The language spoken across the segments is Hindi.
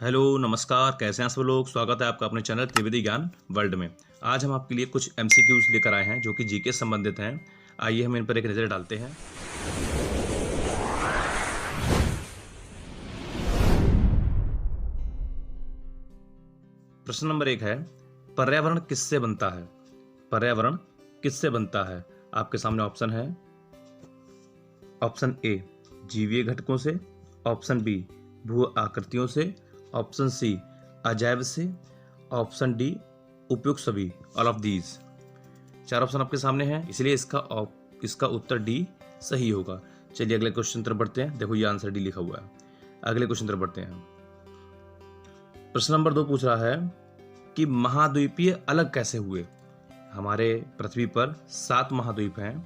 हेलो नमस्कार, कैसे हैं सब लोग। स्वागत है आपका अपने चैनल त्रिवेदी ज्ञान वर्ल्ड में। आज हम आपके लिए कुछ एमसीक्यूज लेकर आए हैं जो कि जीके से संबंधित हैं। आइए हम इन पर एक नज़र डालते हैं। प्रश्न नंबर 1 है, पर्यावरण किससे बनता है। पर्यावरण किससे बनता है। आपके सामने ऑप्शन है। ऑप्शन ए जीवीय घटकों से, ऑप्शन बी भू आकृतियों से, ऑप्शन सी अजैव से, ऑप्शन डी उपयुक्त सभी, ऑल ऑफ दीज। 4 ऑप्शन आपके सामने हैं, इसलिए इसका उत्तर डी सही होगा। चलिए अगले क्वेश्चन तरफ बढ़ते हैं। देखो ये आंसर डी लिखा हुआ है। अगले क्वेश्चन तरफ बढ़ते हैं। प्रश्न नंबर 2 पूछ रहा है कि महाद्वीपीय अलग कैसे हुए। हमारे पृथ्वी पर 7 महाद्वीप हैं,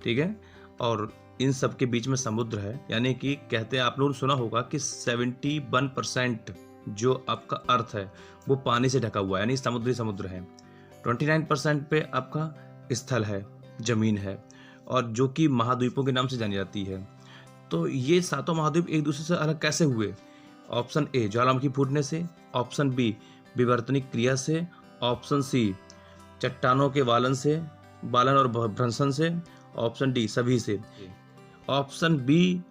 ठीक है, और इन सब के बीच में समुद्र है। यानी कि कहते हैं, आप लोगों ने सुना होगा कि 71% जो आपका अर्थ है वो पानी से ढका हुआ है, यानी समुद्र है। 29% पे आपका स्थल है, जमीन है, और जो कि महाद्वीपों के नाम से जानी जाती है। तो ये 7 महाद्वीप एक दूसरे से अलग कैसे हुए। ऑप्शन ए ज्वालामुखी फूटने से, ऑप्शन बी विवर्तनिक क्रिया से, ऑप्शन सी चट्टानों के बालन और भ्रंशन से, ऑप्शन डी सभी से। ऑप्शन बी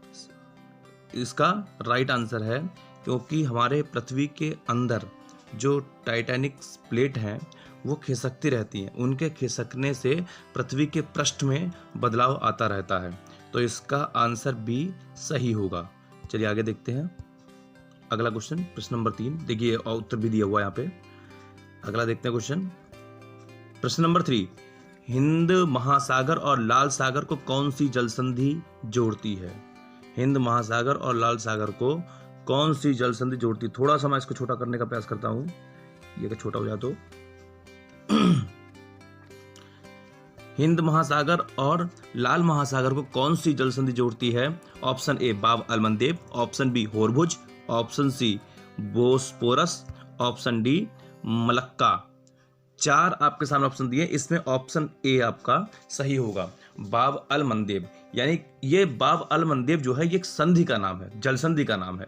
इसका राइट आंसर है, क्योंकि हमारे पृथ्वी के अंदर जो टाइटैनिक प्लेट हैं वो खिसकती रहती हैं। उनके खिसकने से पृथ्वी के पृष्ठ में बदलाव आता रहता है। तो इसका आंसर बी सही होगा। चलिए आगे देखते हैं। अगला क्वेश्चन, प्रश्न नंबर 3। देखिए उत्तर भी दिया हुआ है यहाँ पे। अगला देखते हैं क्वेश्चन। प्रश्न नंबर 3, हिंद महासागर और लाल सागर को कौन सी जल संधि जोड़ती है। हिंद महासागर और लाल सागर को कौन सी जल संधि जोड़ती। थोड़ा सा मैं इसको छोटा करने का प्रयास करता हूं, ये अगर छोटा हो जाए तो। हिंद महासागर और लाल महासागर को कौन सी जल संधि जोड़ती है। Option A Bab el Mandeb, option B Hormuz, option C Bosporus, option D Malacca. 4 आपके सामने ऑप्शन दिए, इसमें ऑप्शन ए आपका सही होगा, बाब अल मंदेब। यानी ये बाब अल मंदेब जो है ये एक संधि का नाम है, जल संधि का नाम है।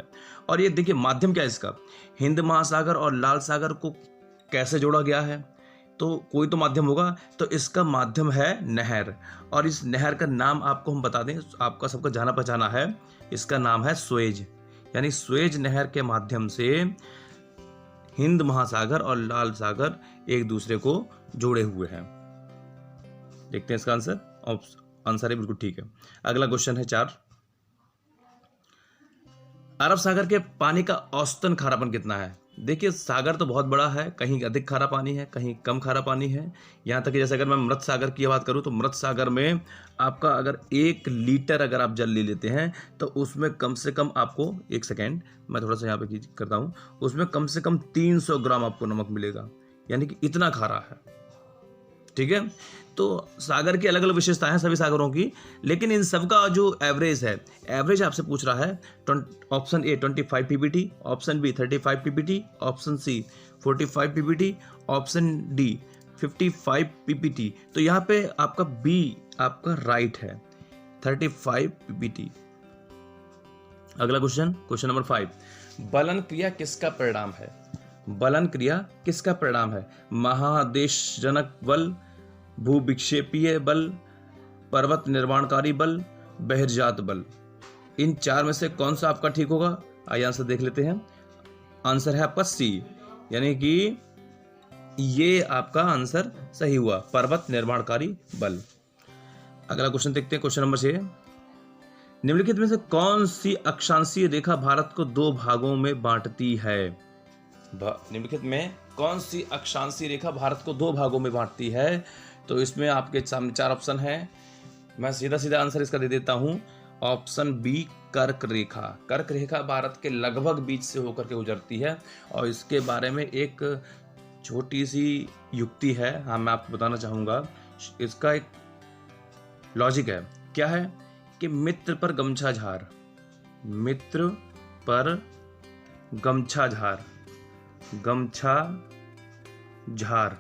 और ये देखिए माध्यम क्या है इसका, हिंद महासागर और लाल सागर को कैसे जोड़ा गया है, तो कोई तो माध्यम होगा। तो इसका माध्यम है नहर, और इस नहर का नाम आपको हम बता दें, आपका सबका जाना पहचाना है, इसका नाम है सुएज। यानी सुएज नहर के माध्यम से हिंद महासागर और लाल सागर एक दूसरे को जोड़े हुए हैं। देखते हैं इसका आंसर। आंसर है बिल्कुल ठीक है। अगला क्वेश्चन है 4, अरब सागर के पानी का औसतन खारापन कितना है। देखिए सागर तो बहुत बड़ा है, कहीं अधिक खारा पानी है, कहीं कम खारा पानी है। यहाँ तक कि जैसे अगर मैं मृत सागर की बात करूँ तो मृत सागर में आपका अगर 1 लीटर अगर आप जल ले लेते हैं तो उसमें कम से कम आपको, 1 सेकेंड मैं थोड़ा सा यहाँ पे करता हूँ, उसमें कम से कम 300 ग्राम आपको नमक मिलेगा। यानी कि इतना खारा है, ठीक है। तो सागर की अलग अलग विशेषताएं हैं सभी सागरों की, लेकिन इन सब का जो एवरेज है, एवरेज आपसे पूछ रहा है। Option A 25 ppt, option B 35 ppt, option C 45 ppt, option D 55 ppt। तो यहाँ पे आपका बी आपका राइट है, 35 ppt। अगला क्वेश्चन, क्वेश्चन नंबर 5, बलन क्रिया किसका परिणाम है। बलन क्रिया किसका परिणाम है। महादेशजनक बल, भूविक्षेपीय बल, पर्वत निर्माणकारी बल, बहिर्जात बल। इन 4 में से कौन सा आपका ठीक होगा। आइए आंसर देख लेते हैं। आंसर है आपका सी, यानी कि ये आपका आंसर सही हुआ, पर्वत निर्माणकारी बल। अगला क्वेश्चन देखते हैं, क्वेश्चन नंबर 6, निम्नलिखित में से कौन सी अक्षांशीय रेखा भारत को 2 भागों में बांटती है। निम्नलिखित में कौन सी अक्षांशीय रेखा भारत को 2 भागों में बांटती है। तो इसमें आपके सामने 4 ऑप्शन है, मैं सीधा आंसर इसका दे देता हूं। ऑप्शन बी कर्क रेखा। कर्क रेखा भारत के लगभग बीच से होकर के गुजरती है, और इसके बारे में एक छोटी सी युक्ति है, हाँ मैं आपको बताना चाहूंगा। इसका एक लॉजिक है, क्या है कि मित्र पर गमछा झार, मित्र पर गमछा झार, गमछा झार,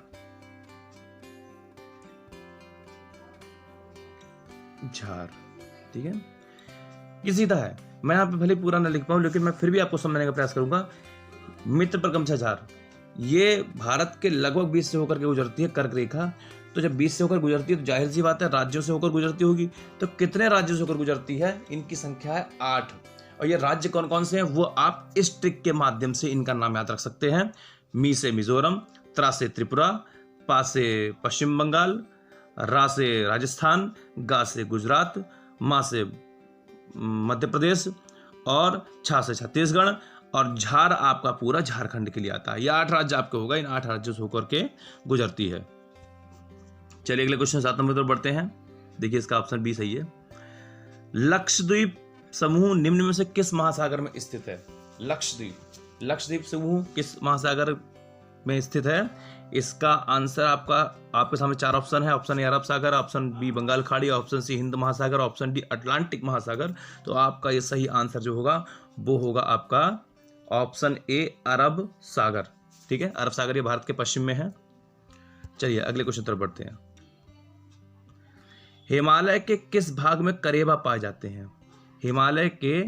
झार, ठीक है। ये सीधा है, मैं यहाँ पे भले पूरा ना लिख पाऊँ लेकिन मैं फिर भी आपको समझाने का प्रयास करूंगा। मित्र पर गमछा झार, ये भारत के लगभग 20 से होकर के गुजरती है कर्क रेखा। तो जब 20 से होकर गुजरती है तो जाहिर सी बात है राज्यों से होकर गुजरती होगी। तो कितने राज्यों से होकर गुजरती है? इनकी संख्या है 8। और ये राज्य कौन कौन से हैं वो आप इस ट्रिक के माध्यम से इनका नाम याद रख सकते हैं। मी से मिजोरम, त्रा से त्रिपुरा, पा से पश्चिम बंगाल, रा से राजस्थान, गा से गुजरात, मा से मध्य प्रदेश और छा से छत्तीसगढ़ और झार आपका पूरा झारखंड के लिए आता है। ये 8 राज्य आपके होगा, इन 8 राज्यों से होकर के गुजरती है। चलिए अगले क्वेश्चन 7 नंबर की तरफ बढ़ते हैं। देखिए इसका ऑप्शन बी सही है। लक्षद्वीप समूह निम्न में से किस महासागर में स्थित है? लक्षद्वीप समूह किस महासागर में स्थित है? इसका आंसर आपके सामने 4 ऑप्शन है। ऑप्शन ए अरब सागर, ऑप्शन बी बंगाल खाड़ी, ऑप्शन सी हिंद महासागर, ऑप्शन डी अटलांटिक महासागर। तो आपका ये सही आंसर जो होगा वो होगा आपका ऑप्शन ए अरब सागर। ठीक है, अरब सागर ये भारत के पश्चिम में है। चलिए अगले क्वेश्चन तरफ बढ़ते हैं। हिमालय के किस भाग में करेबा पाए जाते हैं? हिमालय के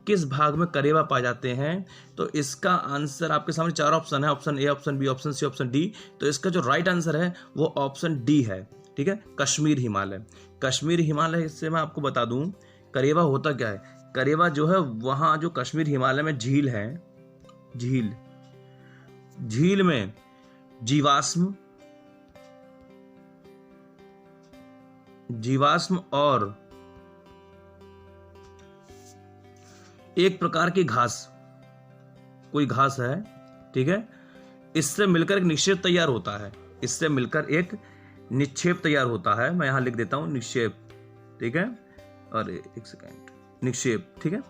किस भाग में करेबा पाए जाते हैं? तो इसका आंसर आपके सामने 4 ऑप्शन है। Option A, option B, option C, option D. तो इसका जो राइट आंसर है वो ऑप्शन डी है। ठीक है, कश्मीर हिमालय। कश्मीर हिमालय से मैं आपको बता दूं करेबा होता क्या है। करेबा जो है वहां जो कश्मीर हिमालय में झील है, झील में जीवाश्म और एक प्रकार की घास, कोई घास है, ठीक है, इससे मिलकर एक निक्षेप तैयार होता है। इससे मिलकर एक निक्षेप तैयार होता है। मैं यहां लिख देता हूं निक्षेप। ठीक है, और एक सेकेंड, निक्षेप। ठीक है,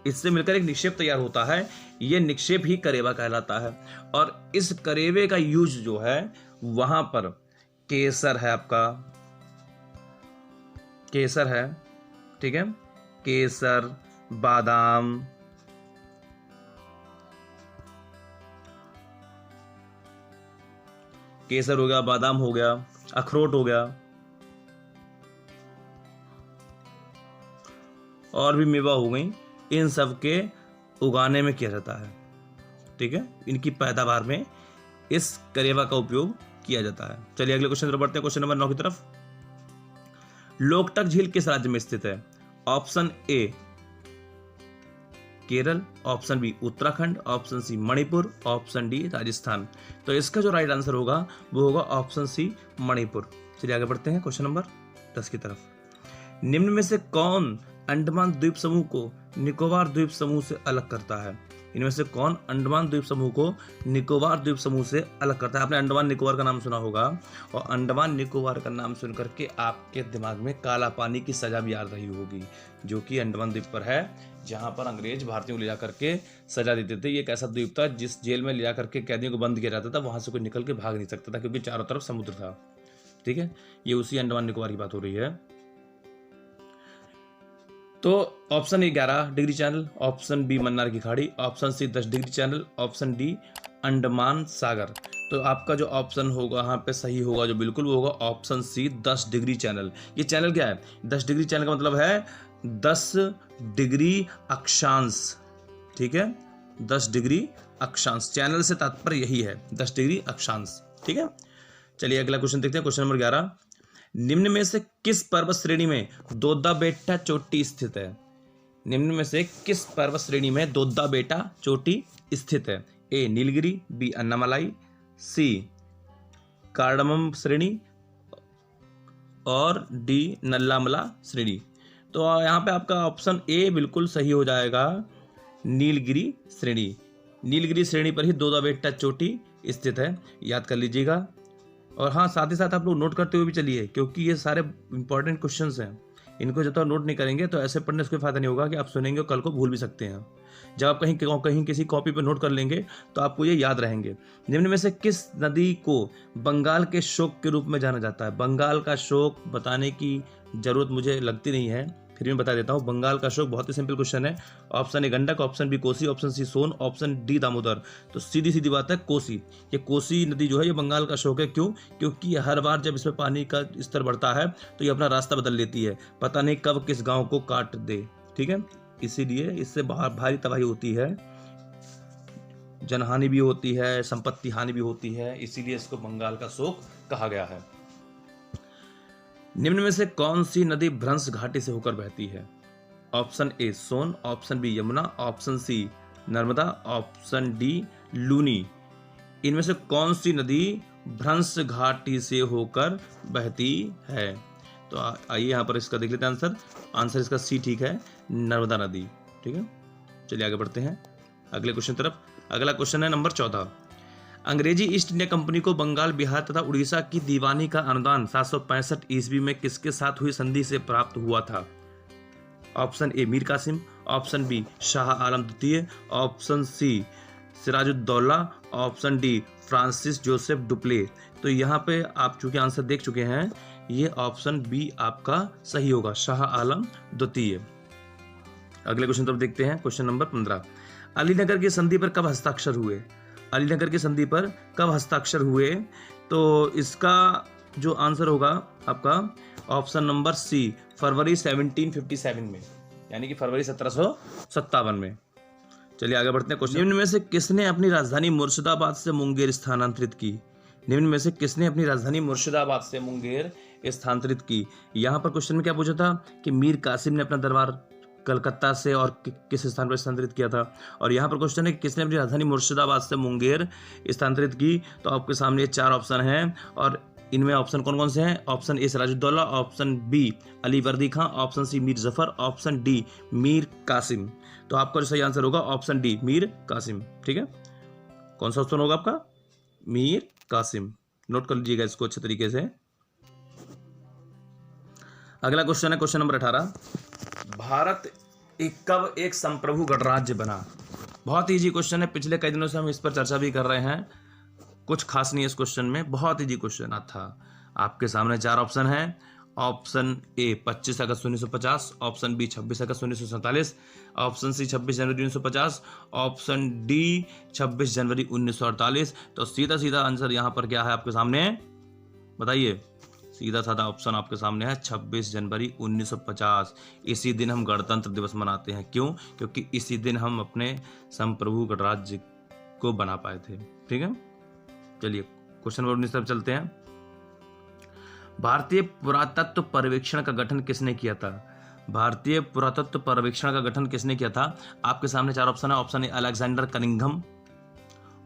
इससे मिलकर एक निक्षेप तैयार होता है। यह निक्षेप ही करेबा कहलाता है। और इस करेबे का यूज जो है वहां पर केसर है, आपका केसर है। ठीक है, केसर, बादाम, केसर हो गया, बादाम हो गया, अखरोट हो गया और भी मेवा हो गई, इन सब के उगाने में किया जाता है। ठीक है, इनकी पैदावार में इस करेबा का उपयोग किया जाता है। चलिए अगले क्वेश्चन तरफ बढ़ते हैं, क्वेश्चन नंबर 9 की तरफ। लोकटक झील किस राज्य में स्थित है? Option A Kerala, option B Uttarakhand, option C Manipur, option D Rajasthan. तो इसका जो राइट आंसर होगा वो होगा ऑप्शन सी मणिपुर। चलिए आगे बढ़ते हैं क्वेश्चन नंबर 10 की तरफ। निम्न में से कौन अंडमान द्वीप समूह को निकोबार द्वीप समूह से अलग करता है? इनमें से कौन अंडमान द्वीप समूह को निकोबार द्वीप समूह से अलग करता है? आपने अंडमान निकोबार का नाम सुना होगा, और अंडमान निकोबार का नाम सुन करके आपके दिमाग में काला पानी की सजा भी आ रही होगी, जो कि अंडमान द्वीप पर है, जहां पर अंग्रेज भारतीयों को ले जा करके सजा देते थे। ये एक ऐसा द्वीप था जिस जेल में ले जा करके कैदियों को बंद किया जाता था, वहां से कोई निकल के भाग नहीं सकता था क्योंकि चारों तरफ समुद्र था। ठीक है, ये उसी अंडमान निकोबार की बात हो रही है। तो option A 11 degree channel, option B Mannar की खाड़ी, option C 10 degree channel, option D Andaman सागर। तो आपका जो ऑप्शन होगा यहाँ पे सही होगा जो बिल्कुल वो होगा ऑप्शन सी 10 डिग्री चैनल। ये चैनल क्या है? 10 डिग्री चैनल का मतलब है 10 डिग्री अक्षांश। ठीक है, 10 डिग्री अक्षांश, चैनल से तात्पर्य यही है, 10 डिग्री अक्षांश। ठीक है, चलिए अगला क्वेश्चन देखते हैं, क्वेश्चन नंबर 11। निम्न में से किस पर्वत श्रेणी में दोद्दा बेटा चोटी स्थित है? निम्न में से किस पर्वत श्रेणी में दोद्दा बेटा चोटी स्थित है? ए नीलगिरी, बी अन्नामलाई, सी कार्डमम श्रेणी और डी नल्लामला श्रेणी। तो यहाँ पे आपका ऑप्शन ए बिल्कुल सही हो जाएगा, नीलगिरी श्रेणी। नीलगिरी श्रेणी पर ही दोद्दा बेटा चोटी स्थित है, याद कर लीजिएगा। और हाँ, साथ ही साथ आप लोग नोट करते हुए भी चलिए, क्योंकि ये सारे इंपॉर्टेंट क्वेश्चंस हैं। इनको जब तक नोट नहीं करेंगे तो ऐसे पढ़ने से कोई फायदा नहीं होगा कि आप सुनेंगे और कल को भूल भी सकते हैं। जब आप कहीं किसी कॉपी पर नोट कर लेंगे तो आपको ये याद रहेंगे। निम्न में से किस नदी को बंगाल के शोक के रूप में जाना जाता है? बंगाल का शोक बताने की जरूरत मुझे लगती नहीं है, फिर मैं बता देता हूँ। बंगाल का शोक बहुत ही सिंपल क्वेश्चन है। Option A Gandak, option B Kosi, option C Son, option D Damodar. तो सीधी सीधी बात है कोसी। ये कोसी नदी जो है ये बंगाल का शोक है। क्यों? क्योंकि हर बार जब इसमें पानी का स्तर बढ़ता है तो ये अपना रास्ता बदल लेती है, पता नहीं कब किस गाँव को काट दे। ठीक है, इसीलिए इससे भारी तबाही होती है। जनहानि भी होती है, संपत्ति हानि भी होती है, इसीलिए इसको बंगाल का शोक कहा गया है। निम्न में से कौन सी नदी भ्रंश घाटी से होकर बहती है? Option A Son, option B Yamuna, option C Narmada, option D Luni. इनमें से कौन सी नदी भ्रंश घाटी से होकर बहती है? तो आइए यहाँ पर इसका देख लेते हैं आंसर। आंसर इसका सी ठीक है, नर्मदा नदी। ठीक है, चलिए आगे बढ़ते हैं अगले क्वेश्चन तरफ। अगला क्वेश्चन है नंबर 14। अंग्रेजी ईस्ट इंडिया कंपनी को बंगाल, बिहार तथा उड़ीसा की दीवानी का अनुदान 765 ईस्वी में किसके साथ हुई संधि से प्राप्त हुआ था? Option A Mir Qasim, option B Shah Alam द्वितीय, option C Sirajuddaula, option D Francis Joseph Dupleix. तो यहाँ पे आप चूंकि आंसर देख चुके हैं, ये ऑप्शन बी आपका सही होगा, शाह आलम द्वितीय। अगले क्वेश्चन तरफ देखते हैं, क्वेश्चन नंबर 15। अलीनगर की संधि पर कब हस्ताक्षर हुए? अलीनगर की संधि पर कब हस्ताक्षर हुए? तो इसका जो आंसर होगा आपका ऑप्शन नंबर सी, फरवरी 1757 में, यानी कि फरवरी 1757 में। चलिए आगे बढ़ते हैं क्वेश्चन। निम्न में से किसने अपनी राजधानी मुर्शिदाबाद से मुंगेर स्थानांतरित की? निम्न में से किसने अपनी राजधानी मुर्शिदाबाद से मुंगेर स्थानांतरित की? यहाँ पर क्वेश्चन में क्या पूछा था कि मीर कासिम ने अपना दरबार कलकत्ता से और किस स्थान पर स्थानांतरित किया था। और यहाँ पर क्वेश्चन है कि किसने अपनी राजधानी मुर्शिदाबाद से मुंगेर स्थानांतरित की। तो आपके सामने 4 ऑप्शन हैं और इनमें ऑप्शन कौन कौन से हैं? Option A Sirajuddaula, option B Ali Vardi Khan, option C Mir Jafar, option D Mir Qasim. तो आपका जो सही आंसर होगा ऑप्शन डी मीर कासिम। ठीक है, कौन सा ऑप्शन होगा आपका? मीर कासिम। नोट कर लीजिएगा इसको अच्छे तरीके से। अगला क्वेश्चन है क्वेश्चन नंबर 18। भारत कब एक संप्रभु गणराज्य बना? बहुत इजी क्वेश्चन है, पिछले कई दिनों से हम इस पर चर्चा भी कर रहे हैं। कुछ खास नहीं है इस क्वेश्चन में, बहुत इजी क्वेश्चन था। आपके सामने 4 ऑप्शन हैं। ऑप्शन ए 25 अगस्त 1950, ऑप्शन बी 26 अगस्त 1947, ऑप्शन सी 26 जनवरी 1950, ऑप्शन डी 26 जनवरी 1948। तो सीधा सीधा आंसर यहाँ पर क्या है आपके सामने, बताइए? सीधा साधा ऑप्शन आपके सामने है 26 जनवरी 1950। इसी दिन हम गणतंत्र दिवस मनाते हैं। क्यों? क्योंकि इसी दिन हम अपने संप्रभु गणराज्य को बना पाए थे। ठीक है, चलिए क्वेश्चन नंबर 19 तरफ चलते हैं। भारतीय पुरातत्व पर्यवेक्षण का गठन किसने किया था? भारतीय पुरातत्व पर्यवेक्षण का गठन किसने किया था? आपके सामने 4 ऑप्शन है। Option A Alexander Cunningham,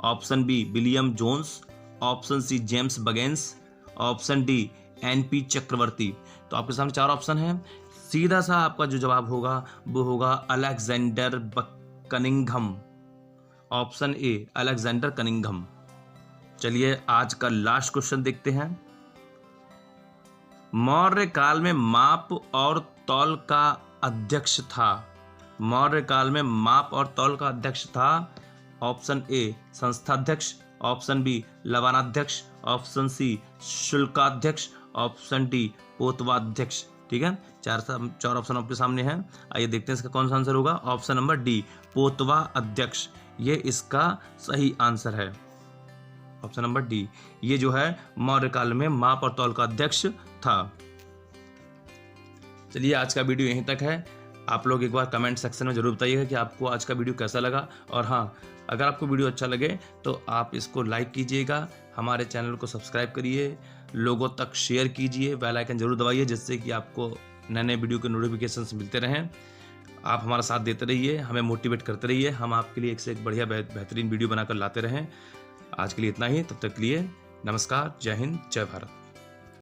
option B William Jones, option C James Burgess, option D N P Chakravarti. तो आपके सामने 4 ऑप्शन है। सीधा सा आपका जो जवाब होगा वो होगा Alexander Cunningham. Option A Alexander Cunningham. चलिए आज का लास्ट क्वेश्चन देखते हैं। मौर्य काल में माप और तौल का अध्यक्ष था। मौर्य काल में माप और तौल का अध्यक्ष था। ऑप्शन ए संस्थाध्यक्ष, ऑप्शन बी लवानाध्यक्ष, ऑप्शन सी शुल्काध्यक्ष, ऑप्शन डी पोतवाध्यक्ष। ठीक है, 4 ऑप्शन आपके सामने हैं। आइए देखते हैं इसका कौन सा आंसर होगा। ऑप्शन नंबर डी पोतवा अध्यक्ष, ये इसका सही आंसर है। ऑप्शन नंबर डी, ये जो है मौर्य काल में माप और तौल का अध्यक्ष था। चलिए आज का वीडियो यहीं तक है। आप लोग एक बार कमेंट सेक्शन में जरूर बताइएगा कि आपको आज का वीडियो कैसा लगा। और हाँ, अगर आपको वीडियो अच्छा लगे तो आप इसको लाइक कीजिएगा, हमारे चैनल को सब्सक्राइब करिए, लोगों तक शेयर कीजिए, बेल आइकन जरूर दबाइए जिससे कि आपको नए नए वीडियो के नोटिफिकेशंस मिलते रहें। आप हमारा साथ देते रहिए, हमें मोटिवेट करते रहिए, हम आपके लिए एक से एक बढ़िया बेहतरीन वीडियो बनाकर लाते रहें। आज के लिए इतना ही, तब तक के लिए नमस्कार, जय हिंद, जय भारत।